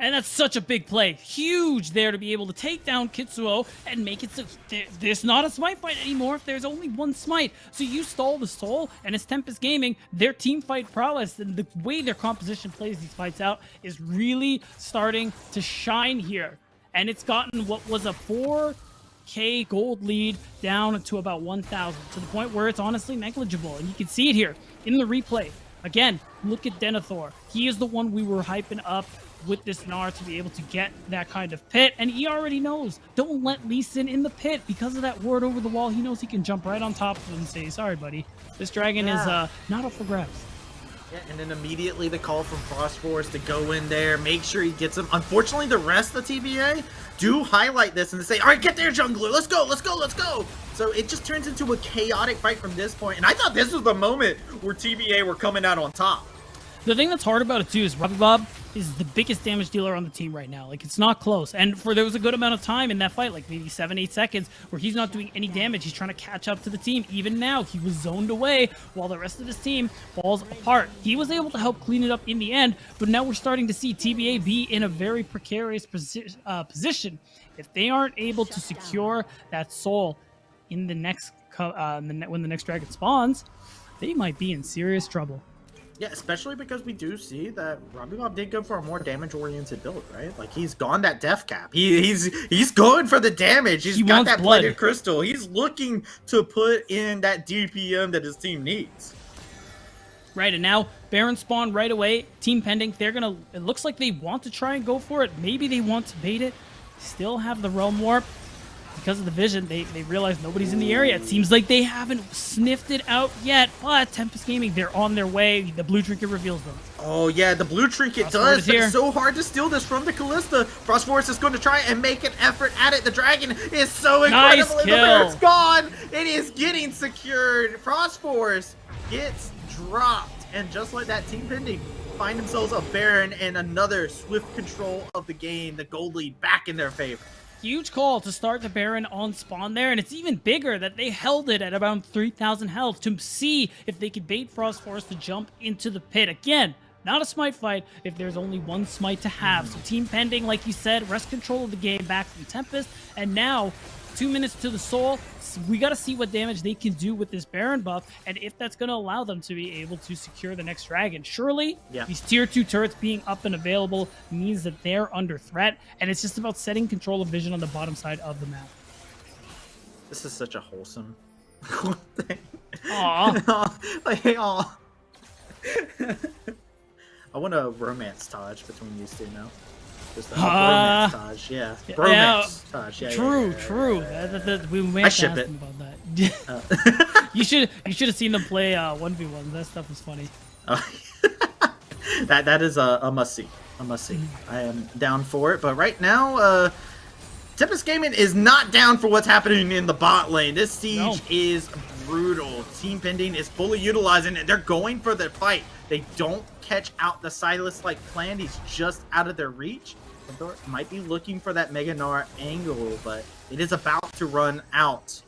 And that's such a big play. Huge there to be able to take down Kitsuo and make it so there's not a smite fight anymore if there's only one smite. So you stall the soul, and it's Tempest Gaming, their team fight prowess and the way their composition plays these fights out is really starting to shine here. And it's gotten what was a 4K gold lead down to about 1,000, to the point where it's honestly negligible. And you can see it here in the replay. Again, look at Denethor. He is the one we were hyping up with this Gnar to be able to get that kind of pit, and he already knows. Don't let Lee Sin in the pit. Because of that word over the wall, he knows he can jump right on top of him and say, sorry, buddy. This dragon is not up for grabs. Yeah, and then immediately the call from Phosphorus to go in there, make sure he gets him. Unfortunately, the rest of the TBA do highlight this and they say, all right, get there, jungler. Let's go, let's go, let's go. So it just turns into a chaotic fight from this point. And I thought this was the moment where TBA were coming out on top. The thing that's hard about it too is Robbie Bob is the biggest damage dealer on the team right now. Like, it's not close. And there was a good amount of time in that fight, like maybe 7-8 seconds, where he's not doing any damage. He's trying to catch up to the team. Even now, he was zoned away while the rest of his team falls apart. He was able to help clean it up in the end, but now we're starting to see TBA be in a very precarious position. If they aren't able to secure that soul in the next when the next dragon spawns, they might be in serious trouble. Yeah, especially because we do see that Robbie Bob did go for a more damage-oriented build, right? Like, he's gone that death cap. He's going for the damage. He got that Blighted Crystal. He's looking to put in that DPM that his team needs. Right, and now Baron spawn right away. Team Pending, it looks like they want to try and go for it. Maybe they want to bait it. Still have the Realm Warp. Because of the vision, they realize nobody's in the area. It seems like they haven't sniffed it out yet, but Tempest Gaming, they're on their way. The blue trinket reveals them. Oh yeah, the blue trinket does, but it's so hard to steal this from the Callista. Phosphorus is going to try and make an effort at it. The dragon is so incredible. Nice the Baron's gone. It is getting secured. Phosphorus gets dropped, and just like that, Team Pending find themselves a Baron and another swift control of the game. The gold lead back in their favor. Huge call to start the Baron on spawn there, and it's even bigger that they held it at around 3,000 health to see if they could bait Phosphorus to jump into the pit. Again, not a smite fight if there's only one smite to have. So Team Pending, like you said, wrest control of the game back from Tempest, and now 2 minutes to the soul. We got to see what damage they can do with this Baron buff, and if that's going to allow them to be able to secure the next dragon. Surely, these tier 2 turrets being up and available means that they're under threat, and it's just about setting control of vision on the bottom side of the map. This is such a wholesome thing. Aww. Aw. I want a romance Taj between these two now. Just a bromance Taj, yeah. Bromance Taj, yeah. True. We may have to ask them about that. You should have seen them play 1v1. That stuff was funny. That is a must see. I am down for it, but right now, Tempest Gaming is not down for what's happening in the bot lane. This siege is brutal. Team Pending is fully utilizing it. They're going for the fight. They don't catch out the Silas like planned. He's just out of their reach. Thor might be looking for that Mega Gnar angle, but it is about to run out.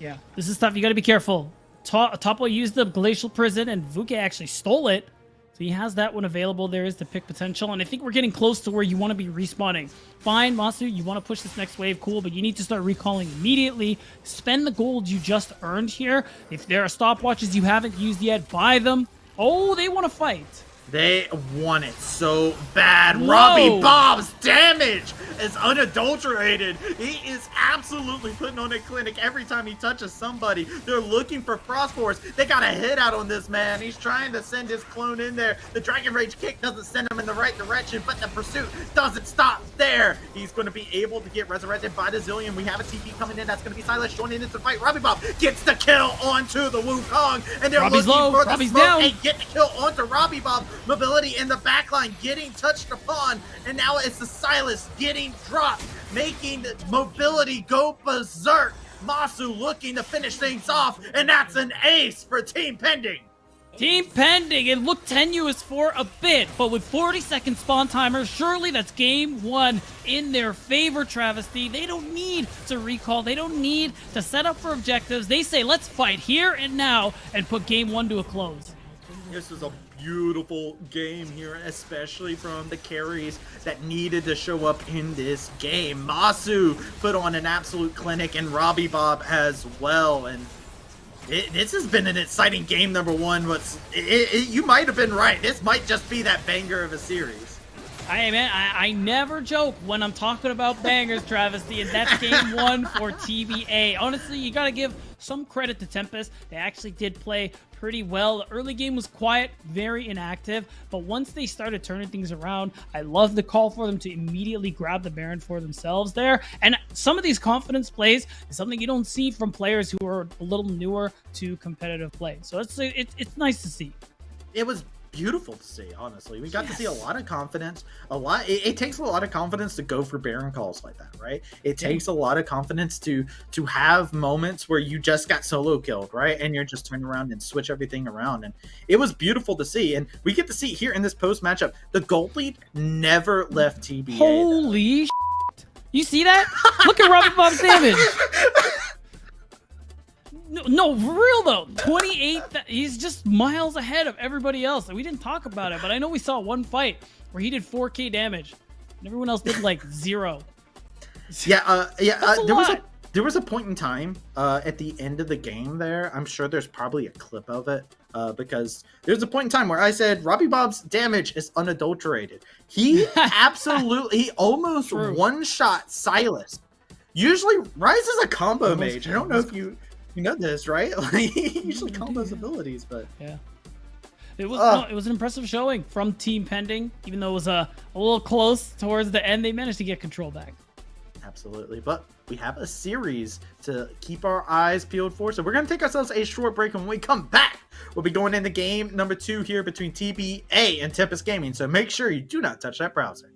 Yeah, this is tough. You got to be careful. Topo used the Glacial Prison, and Vuke actually stole it. So he has that one available. There is the pick potential, and I think we're getting close to where you want to be respawning. Fine, Masu, you want to push this next wave, cool, but you need to start recalling immediately. Spend the gold you just earned here. If there are stopwatches you haven't used yet, buy them. Oh, they want to fight. They want it so bad. Whoa. Robbie Bob's damage is unadulterated. He is absolutely putting on a clinic every time he touches somebody. They're looking for Frost Force. They got a hit out on this man. He's trying to send his clone in there. The Dragon Rage kick doesn't send him in the right direction, but the pursuit doesn't stop there. He's going to be able to get resurrected by the Zillion. We have a TP coming in. That's going to be Silas joining into the fight. Robbie Bob gets the kill onto the Wukong, and they're Robbie's looking low. for the Robbie's smoke down. and get the kill onto Robbie Bob. Mobility in the backline getting touched upon, and now it's the Silas getting dropped, making Mobility go berserk. Masu looking to finish things off, and that's an ace for Team Pending. Team Pending, it looked tenuous for a bit, but with 40-second spawn timer, surely that's game one in their favor, Travesty. They don't need to recall. They don't need to set up for objectives. They say, let's fight here and now and put game one to a close. This was a beautiful game here, especially from the carries that needed to show up in this game. Masu put on an absolute clinic, and Robbie Bob as well. And this has been an exciting game, number one. But you might have been right. This might just be that banger of a series. I never joke when I'm talking about bangers, Travesty, and that's game one for TBA. Honestly, you got to give some credit to Tempest. They actually did play pretty well. The early game was quiet, very inactive, but once they started turning things around, I love the call for them to immediately grab the Baron for themselves there. And some of these confidence plays is something you don't see from players who are a little newer to competitive play. So it's nice to see. It was beautiful to see, honestly. We got to see a lot of confidence. It takes a lot of confidence to go for Baron calls like that, right? It takes a lot of confidence to have moments where you just got solo killed, right? And you're just turning around and switch everything around. And it was beautiful to see. And we get to see here in this post matchup, the gold lead never left TBA. Holy shit. You see that? Look at Robbie Bob's damage. No, for real though. 28. He's just miles ahead of everybody else. We didn't talk about it, but I know we saw one fight where he did 4K damage, and everyone else did like 0. There was a point in time at the end of the game there. I'm sure there's probably a clip of it because there's a point in time where I said Robbie Bob's damage is unadulterated. He he almost one-shot Silas. Usually, Rise is a combo mage. I don't know if you know this, right? Like, he usually combos abilities, but yeah, it was an impressive showing from Team Pending. Even though it was a little close towards the end, they managed to get control back. Absolutely, but we have a series to keep our eyes peeled for, so we're going to take ourselves a short break, and when we come back, we'll be going into game number 2 here between TBA and Tempest Gaming, so make sure you do not touch that browser.